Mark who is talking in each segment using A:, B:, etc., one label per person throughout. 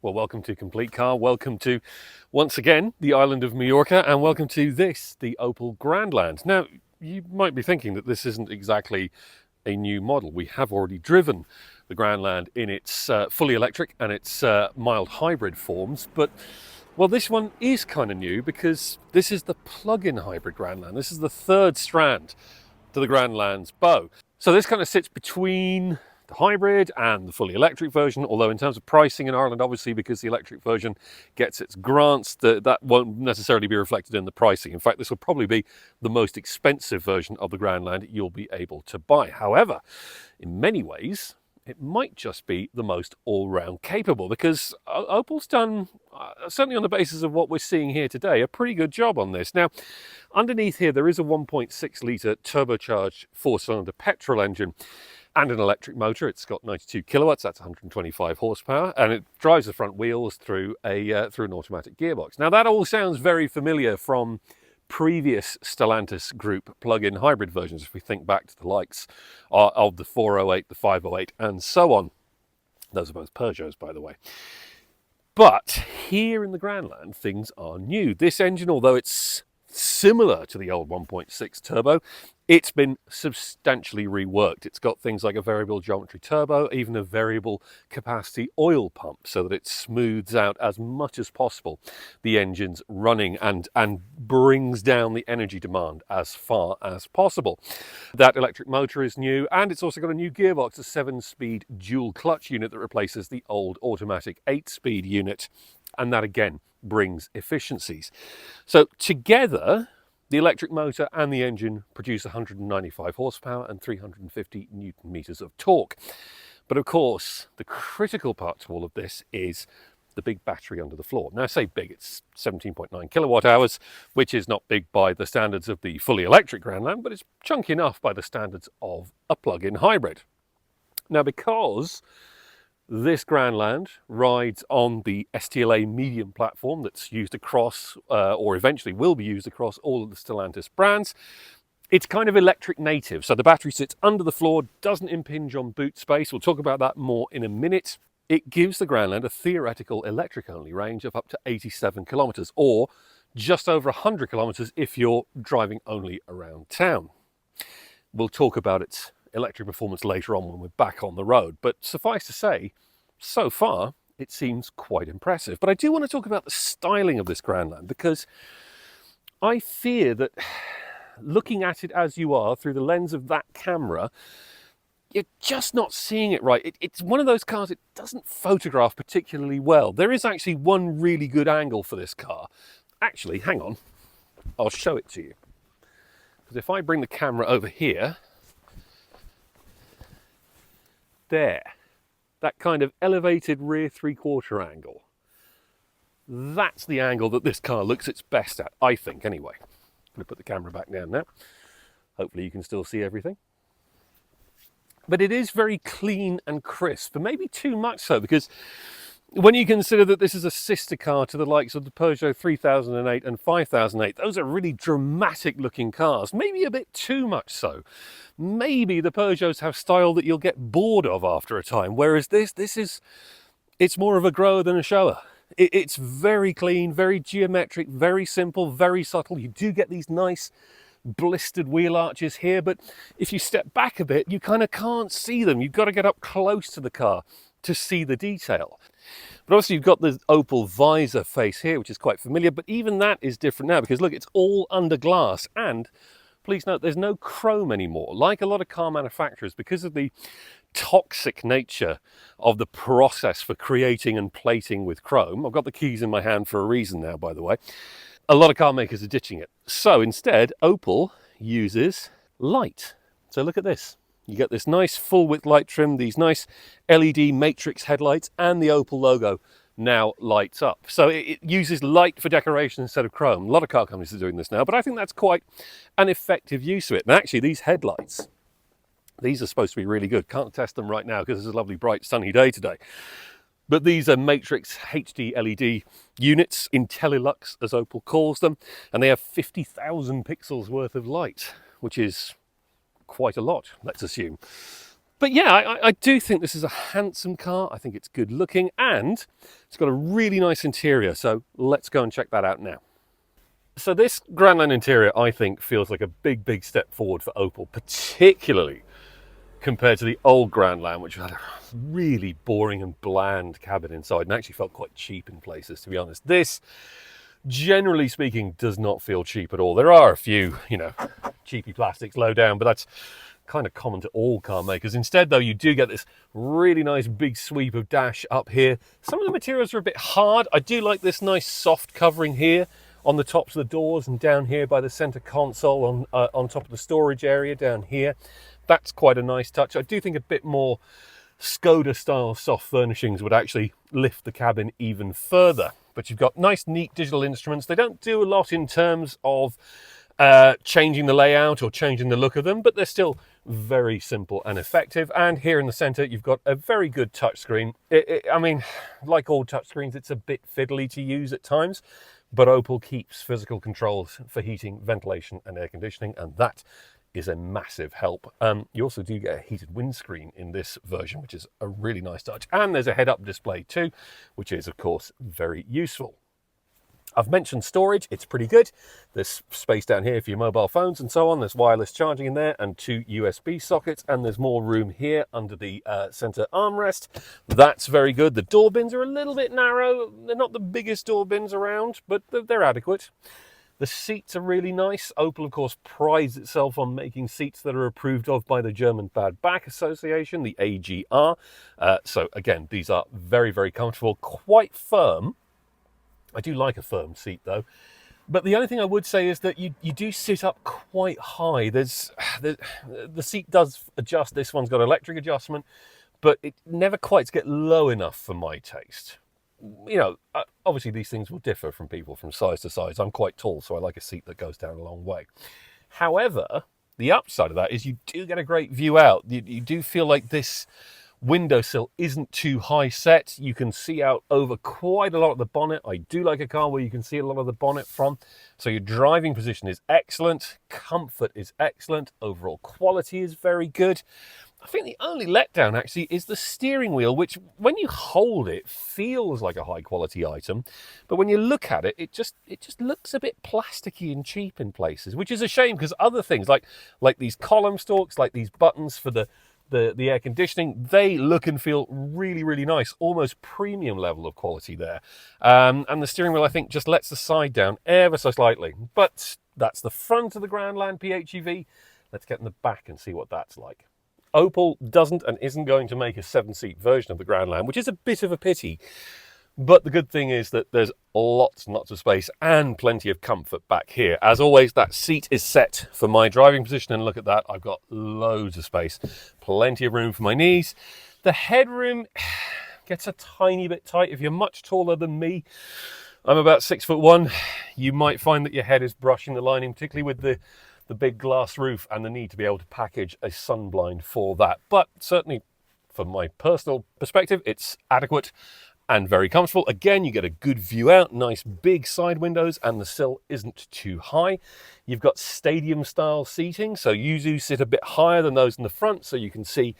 A: Well, welcome to Complete Car. Welcome to, once again, the island of Mallorca, and welcome to this, the Opel Grandland. Now, you might be thinking that this isn't exactly a new model. We have already driven the Grandland in its fully electric and its mild hybrid forms, but, well, this one is kind of new because this is the plug-in hybrid Grandland. This is the third strand to the Grandland's bow. So this kind of sits between the hybrid and the fully electric version, although in terms of pricing in Ireland, obviously because the electric version gets its grants, that won't necessarily be reflected in the pricing. In fact, this will probably be the most expensive version of the Grandland you'll be able to buy. However, in many ways, it might just be the most all-round capable, because Opel's done, certainly on the basis of what we're seeing here today, a pretty good job on this. Now, underneath here, there is a 1.6 litre turbocharged four-cylinder petrol engine and an electric motor. It's got 92 kilowatts, that's 125 horsepower, and it drives the front wheels through an automatic gearbox. Now, that all sounds very familiar from previous Stellantis group plug-in hybrid versions, if we think back to the likes of the 408, the 508, and so on. Those are both Peugeots, by the way. But here in the Grandland, things are new. This engine, although it's similar to the old 1.6 turbo, it's been substantially reworked. It's got things like a variable geometry turbo, even a variable capacity oil pump, so that it smooths out as much as possible the engine's running and brings down the energy demand as far as possible. That electric motor is new, and it's also got a new gearbox, a 7-speed dual clutch unit that replaces the old automatic 8-speed unit, and that again brings efficiencies. So together, the electric motor and the engine produce 195 horsepower and 350 newton meters of torque. But of course, the critical part to all of this is the big battery under the floor. Now, I say big, it's 17.9 kilowatt hours, which is not big by the standards of the fully electric Grandland, but it's chunky enough by the standards of a plug-in hybrid. Now, because this Grandland rides on the SLTA-Medium platform that's used across, or eventually will be used across all of the Stellantis brands, it's kind of electric native. So the battery sits under the floor, doesn't impinge on boot space. We'll talk about that more in a minute. It gives the Grandland a theoretical electric-only range of up to 87 kilometres, or just over 100 kilometres if you're driving only around town. We'll talk about its electric performance later on when we're back on the road, but suffice to say, so far it seems quite impressive. But I do want to talk about the styling of this Grandland, because I fear that looking at it as you are through the lens of that camera, you're just not seeing it right. It's one of those cars, it doesn't photograph particularly well. There is actually one really good angle for this car. Actually, hang on, I'll show it to you. Because if I bring the camera over here, there, that kind of elevated rear three-quarter angle, that's the angle that this car looks its best at, I think, anyway. I'm going to put the camera back down now. Hopefully you can still see everything. But it is very clean and crisp, but maybe too much so, because when you consider that this is a sister car to the likes of the Peugeot 3008 and 5008, those are really dramatic looking cars, maybe a bit too much so. Maybe the Peugeots have style that you'll get bored of after a time, whereas it's more of a grower than a shower. It's very clean, very geometric, very simple, very subtle. You do get these nice blistered wheel arches here, but if you step back a bit, you kind of can't see them. You've got to get up close to the car to see the detail. But obviously you've got the Opel visor face here, which is quite familiar, but even that is different now, because look, it's all under glass, and please note there's no chrome anymore. Like a lot of car manufacturers, because of the toxic nature of the process for creating and plating with chrome, I've got the keys in my hand for a reason now, by the way, a lot of car makers are ditching it. So instead, Opel uses light. So look at this. You get this nice full-width light trim, these nice LED matrix headlights, and the Opel logo now lights up. So it uses light for decoration instead of chrome. A lot of car companies are doing this now, but I think that's quite an effective use of it. And actually, these headlights, these are supposed to be really good. Can't test them right now because it's a lovely, bright, sunny day today. But these are matrix HD LED units, IntelliLux as Opel calls them, and they have 50,000 pixels worth of light, which is quite a lot, let's assume. But yeah, I do think this is a handsome car. I think it's good looking and it's got a really nice interior. So let's go and check that out now. So this Grandland interior, I think, feels like a big step forward for Opel, particularly compared to the old Grandland, which had a really boring and bland cabin inside and actually felt quite cheap in places, to be honest. This, generally speaking, does not feel cheap at all. There are a few, cheapy plastics low down, but that's kind of common to all car makers. Instead, though, you do get this really nice big sweep of dash up here. Some of the materials are a bit hard. I do like this nice soft covering here on the tops of the doors and down here by the center console on top of the storage area down here. That's quite a nice touch. I do think a bit more Skoda style soft furnishings would actually lift the cabin even further. But you've got nice neat digital instruments. They don't do a lot in terms of changing the layout or changing the look of them, but they're still very simple and effective. And here in the center, you've got a very good touchscreen. I mean, like all touchscreens, it's a bit fiddly to use at times, but Opel keeps physical controls for heating, ventilation, and air conditioning, and that is a massive help. You also do get a heated windscreen in this version, which is a really nice touch. And there's a head-up display too, which is, of course, very useful. I've mentioned storage, it's pretty good. There's space down here for your mobile phones and so on. There's wireless charging in there and 2 USB sockets, and there's more room here under the center armrest. That's very good. The door bins are a little bit narrow. They're not the biggest door bins around, but they're adequate. The seats are really nice. Opel, of course, prides itself on making seats that are approved of by the German Bad Back Association, the AGR. So again, these are very comfortable, quite firm. I do like a firm seat though. But the only thing I would say is that you do sit up quite high. The seat does adjust. This one's got electric adjustment, but it never quite gets low enough for my taste. Obviously these things will differ from people from size to size. I'm quite tall, so I like a seat that goes down a long way. However, the upside of that is you do get a great view out. You do feel like this windowsill isn't too high set. You can see out over quite a lot of the bonnet. I do like a car where you can see a lot of the bonnet from. So your driving position is excellent. Comfort is excellent. Overall quality is very good. I think the only letdown actually is the steering wheel, which when you hold it feels like a high quality item, but when you look at it, it just looks a bit plasticky and cheap in places, which is a shame because other things like these column stalks, like these buttons for the air conditioning, they look and feel really nice, almost premium level of quality there. And the steering wheel, I think, just lets the side down ever so slightly. But that's the front of the Grandland PHEV. Let's get in the back and see what that's like. Opel doesn't and isn't going to make a 7-seat version of the Grandland, which is a bit of a pity. But the good thing is that there's lots and lots of space and plenty of comfort back here. As always, that seat is set for my driving position, and look at that, I've got loads of space. Plenty of room for my knees. The headroom gets a tiny bit tight. If you're much taller than me, I'm about 6'1", you might find that your head is brushing the lining, particularly with the big glass roof and the need to be able to package a sunblind for that. But certainly, from my personal perspective, it's adequate and very comfortable. Again, you get a good view out, nice big side windows, and the sill isn't too high. You've got stadium style seating, so you do sit a bit higher than those in the front, so you can see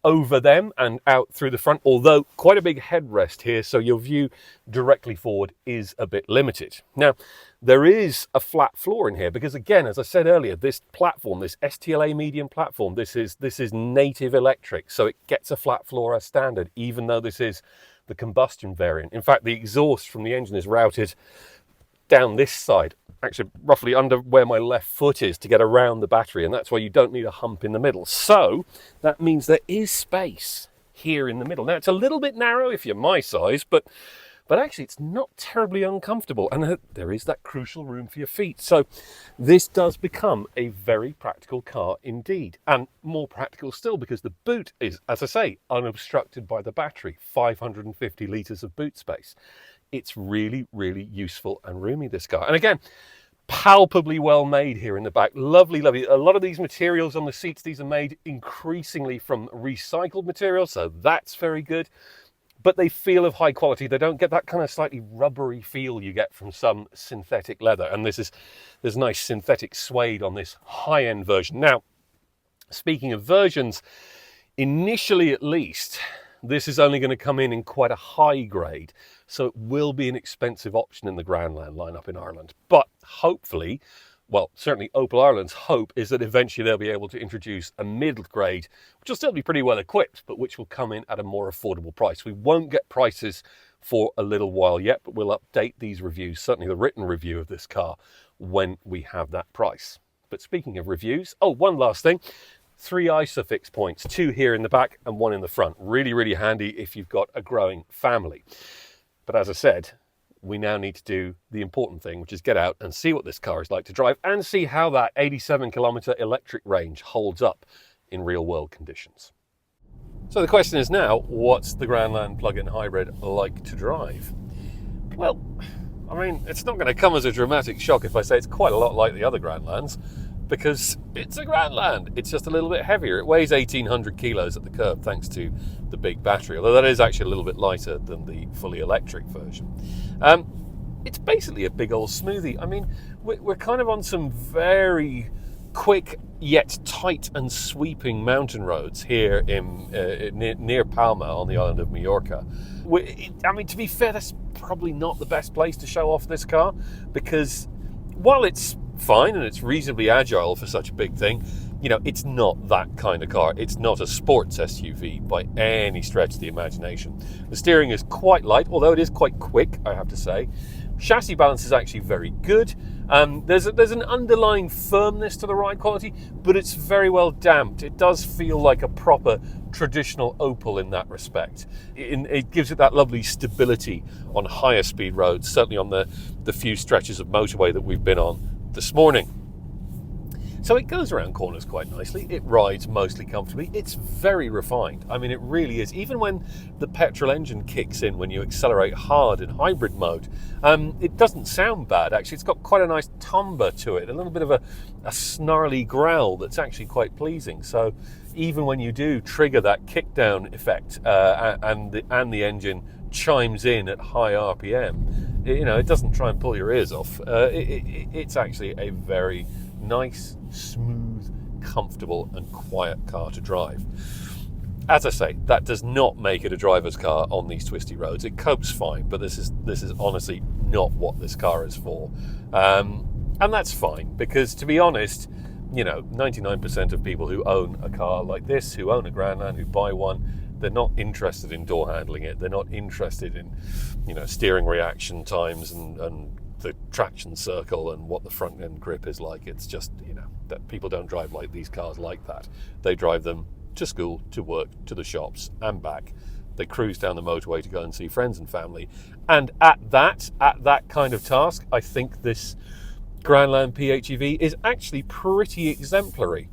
A: over them and out through the front, although quite a big headrest here, so your view directly forward is a bit limited. Now, there is a flat floor in here because, again, as I said earlier, this platform, this SLTA-Medium platform, this is native electric, so it gets a flat floor as standard, even though this is the combustion variant. In fact, the exhaust from the engine is routed down this side, actually roughly under where my left foot is, to get around the battery, and that's why you don't need a hump in the middle. So that means there is space here in the middle. Now, it's a little bit narrow if you're my size, but actually it's not terribly uncomfortable, and there is that crucial room for your feet. So this does become a very practical car indeed, and more practical still because the boot is, as I say, unobstructed by the battery, 550 litres of boot space. It's really useful and roomy, this car. And again, palpably well made here in the back. Lovely. A lot of these materials on the seats, these are made increasingly from recycled materials, so that's very good. But they feel of high quality. They don't get that kind of slightly rubbery feel you get from some synthetic leather. And there's nice synthetic suede on this high-end version. Now, speaking of versions, Initially, at least, this is only going to come in quite a high grade, so it will be an expensive option in the Grandland lineup in Ireland. But hopefully, well, certainly Opel Ireland's hope is that eventually they'll be able to introduce a middle grade, which will still be pretty well equipped, but which will come in at a more affordable price. We won't get prices for a little while yet, but we'll update these reviews, certainly the written review of this car, when we have that price. But speaking of reviews, one last thing. 3 ISOFIX points, 2 here in the back and 1 in the front. Really, really handy if you've got a growing family. But as I said, we now need to do the important thing, which is get out and see what this car is like to drive and see how that 87-kilometre electric range holds up in real-world conditions. So the question is now, what's the Grandland plug-in hybrid like to drive? Well, I mean, it's not going to come as a dramatic shock if I say it's quite a lot like the other Grandlands, because it's a Grandland. It's just a little bit heavier. It weighs 1,800 kilos at the curb thanks to the big battery, although that is actually a little bit lighter than the fully electric version. It's basically a big old smoothie. I mean, we're kind of on some very quick yet tight and sweeping mountain roads here in near Palma on the island of Mallorca. I mean, to be fair, that's probably not the best place to show off this car, because while it's fine and it's reasonably agile for such a big thing, you know, it's not that kind of car. It's not a sports SUV by any stretch of the imagination. The steering is quite light, although it is quite quick, I have to say. Chassis balance is actually very good. There's an underlying firmness to the ride quality, but it's very well damped. It does feel like a proper traditional Opel in that respect. It gives it that lovely stability on higher speed roads, certainly on the few stretches of motorway that we've been on this morning. So it goes around corners quite nicely. It rides mostly comfortably. It's very refined. I mean, it really is. Even when the petrol engine kicks in when you accelerate hard in hybrid mode, it doesn't sound bad, actually. It's got quite a nice timbre to it, a little bit of a snarly growl that's actually quite pleasing. So even when you do trigger that kickdown effect and the engine chimes in at high RPM, it doesn't try and pull your ears off. It's actually a very nice, smooth, comfortable and quiet car to drive. As I say, that does not make it a driver's car on these twisty roads. It copes fine, but this is honestly not what this car is for. And that's fine, because to be honest, 99% of people who own a car like this, who own a Grandland, who buy one, they're not interested in door handling it. They're not interested in, steering reaction times and the traction circle and what the front end grip is like. It's just, that people don't drive like these cars like that. They drive them to school, to work, to the shops and back. They cruise down the motorway to go and see friends and family. And at that kind of task, I think this Grandland PHEV is actually pretty exemplary.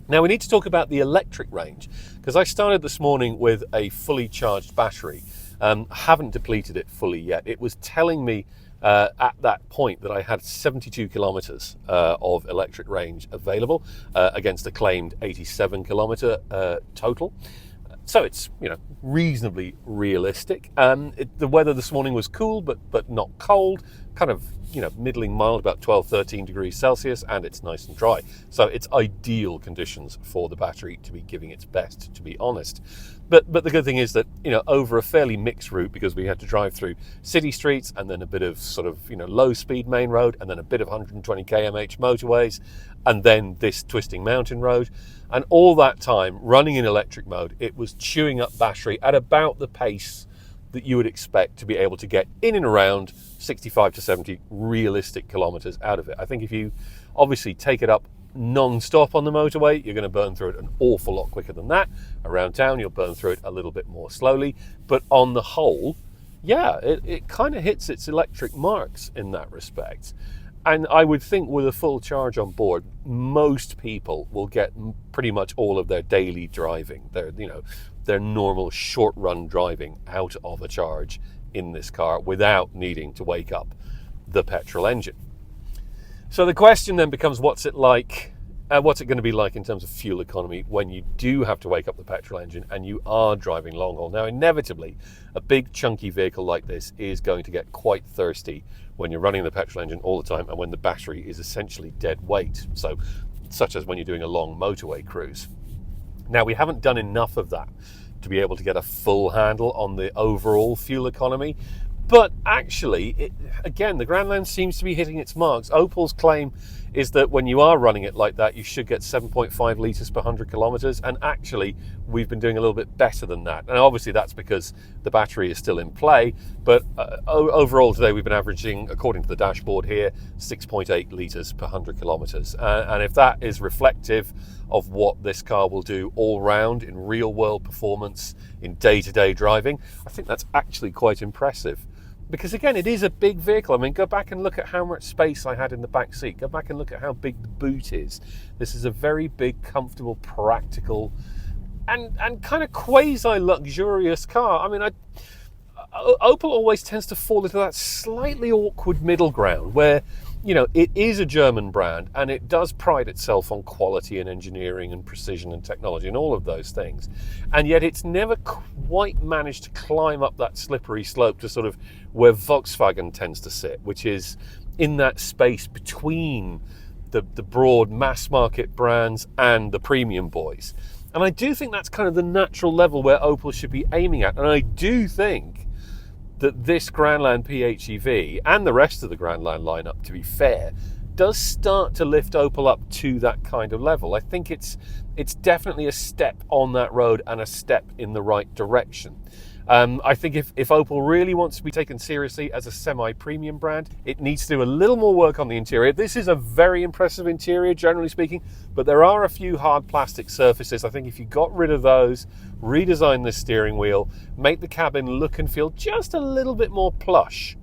A: Now we need to talk about the electric range, because I started this morning with a fully charged battery. Haven't depleted it fully yet. It was telling me at that point that I had 72 kilometers of electric range available against a claimed 87 kilometer total. So it's reasonably realistic. The weather this morning was cool, but not cold. Kind of middling mild, about 12-13 degrees Celsius, and it's nice and dry. So it's ideal conditions for the battery to be giving its best, to be honest. But the good thing is that over a fairly mixed route, because we had to drive through city streets and then a bit of sort of low speed main road and then a bit of 120 km/h motorways and then this twisting mountain road, and all that time running in electric mode, it was chewing up battery at about the pace that you would expect to be able to get in and around 65 to 70 realistic kilometers out of it. I think if you obviously take it up non-stop on the motorway, you're going to burn through it an awful lot quicker than that. Around town, you'll burn through it a little bit more slowly. But on the whole, it kind of hits its electric marks in that respect. And I would think with a full charge on board, most people will get pretty much all of their daily driving, their normal short run driving out of a charge in this car without needing to wake up the petrol engine. So the question then becomes, what's it like? What's it going to be like in terms of fuel economy when you do have to wake up the petrol engine and you are driving long haul? Now, inevitably, a big chunky vehicle like this is going to get quite thirsty when you're running the petrol engine all the time and when the battery is essentially dead weight. So, such as when you're doing a long motorway cruise. Now, we haven't done enough of that to be able to get a full handle on the overall fuel economy. But actually, again, the Grandland seems to be hitting its marks. Opel's claim is that when you are running it like that, you should get 7.5 litres per 100 kilometres. And actually, we've been doing a little bit better than that. And obviously, that's because the battery is still in play. But overall, today, we've been averaging, according to the dashboard here, 6.8 litres per 100 kilometres. And if that is reflective of what this car will do all round in real world performance, in day-to-day driving, I think that's actually quite impressive. Because again, it is a big vehicle. I mean, go back and look at how much space I had in the back seat. Go back and look at how big the boot is. This is a very big, comfortable, practical, and kind of quasi-luxurious car. I mean, Opel always tends to fall into that slightly awkward middle ground where, you know, it is a German brand and it does pride itself on quality and engineering and precision and technology and all of those things. And yet it's never quite managed to climb up that slippery slope to sort of where Volkswagen tends to sit, which is in that space between the broad mass market brands and the premium boys. And I do think that's kind of the natural level where Opel should be aiming at. And I do think that this Grandland PHEV and the rest of the Grandland lineup, to be fair, does start to lift Opel up to that kind of level. I think it's definitely a step on that road and a step in the right direction. I think if Opel really wants to be taken seriously as a semi-premium brand, it needs to do a little more work on the interior. This is a very impressive interior, generally speaking, but there are a few hard plastic surfaces. I think if you got rid of those, redesign the steering wheel, make the cabin look and feel just a little bit more plush,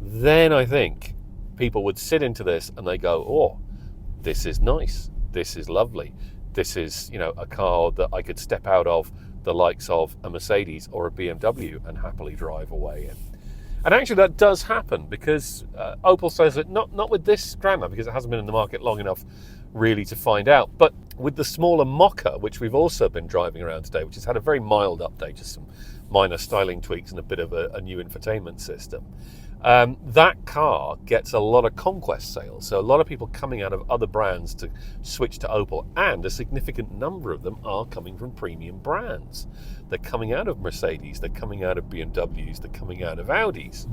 A: then I think people would sit into this and they go, oh, this is nice, this is lovely, this is, you know, a car that I could step out of the likes of a Mercedes or a BMW and happily drive away in. And actually that does happen because Opel says that not with this Grandland, because it hasn't been in the market long enough really to find out, but with the smaller Mokka, which we've also been driving around today, which has had a very mild update, just some minor styling tweaks and a bit of a new infotainment system. That car gets a lot of conquest sales, so a lot of people coming out of other brands to switch to Opel, and a significant number of them are coming from premium brands. They're coming out of Mercedes, they're coming out of BMWs, they're coming out of Audis.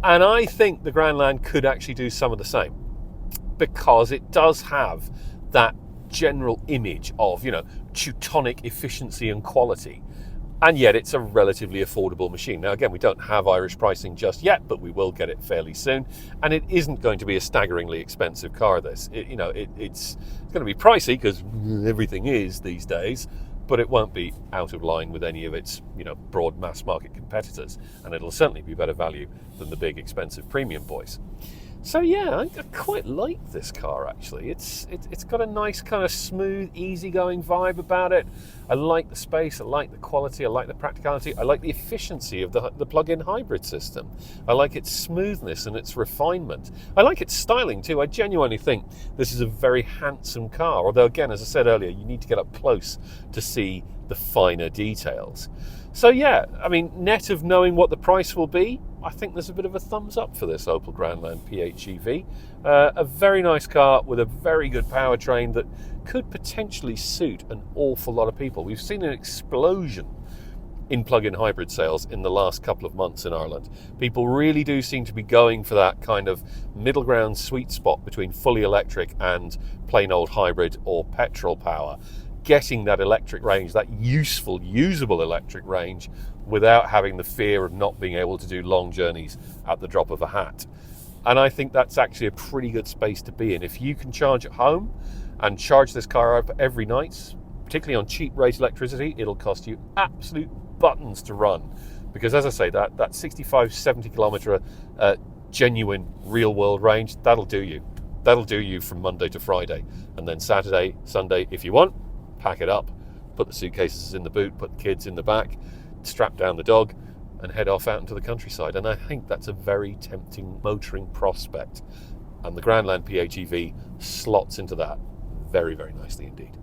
A: And I think the Grandland could actually do some of the same, because it does have that general image of, you know, Teutonic efficiency and quality. And yet it's a relatively affordable machine. Now, again, we don't have Irish pricing just yet, but we will get it fairly soon. And it isn't going to be a staggeringly expensive car, this. It's going to be pricey, because everything is these days, but it won't be out of line with any of its, you know, broad mass market competitors. And it'll certainly be better value than the big expensive premium boys. So yeah, I quite like this car actually. It's got a nice kind of smooth, easygoing vibe about it. I like the space, I like the quality, I like the practicality, I like the efficiency of the plug-in hybrid system. I like its smoothness and its refinement. I like its styling too. I genuinely think this is a very handsome car, although again, as I said earlier, you need to get up close to see the finer details. So yeah, I mean, net of knowing what the price will be, I think there's a bit of a thumbs up for this Opel Grandland PHEV. A very nice car with a very good powertrain that could potentially suit an awful lot of people. We've seen an explosion in plug-in hybrid sales in the last couple of months in Ireland. People really do seem to be going for that kind of middle ground sweet spot between fully electric and plain old hybrid or petrol power, getting that electric range, that useful, usable electric range, without having the fear of not being able to do long journeys at the drop of a hat. And I think that's actually a pretty good space to be in. If you can charge at home and charge this car up every night, particularly on cheap rate electricity, it'll cost you absolute buttons to run. Because as I say, that 65, 70 kilometre genuine real world range, that'll do you. That'll do you from Monday to Friday. And then Saturday, Sunday, if you want, pack it up, put the suitcases in the boot, put the kids in the back, strap down the dog, and head off out into the countryside. And I think that's a very tempting motoring prospect. And the Grandland PHEV slots into that very, very nicely indeed.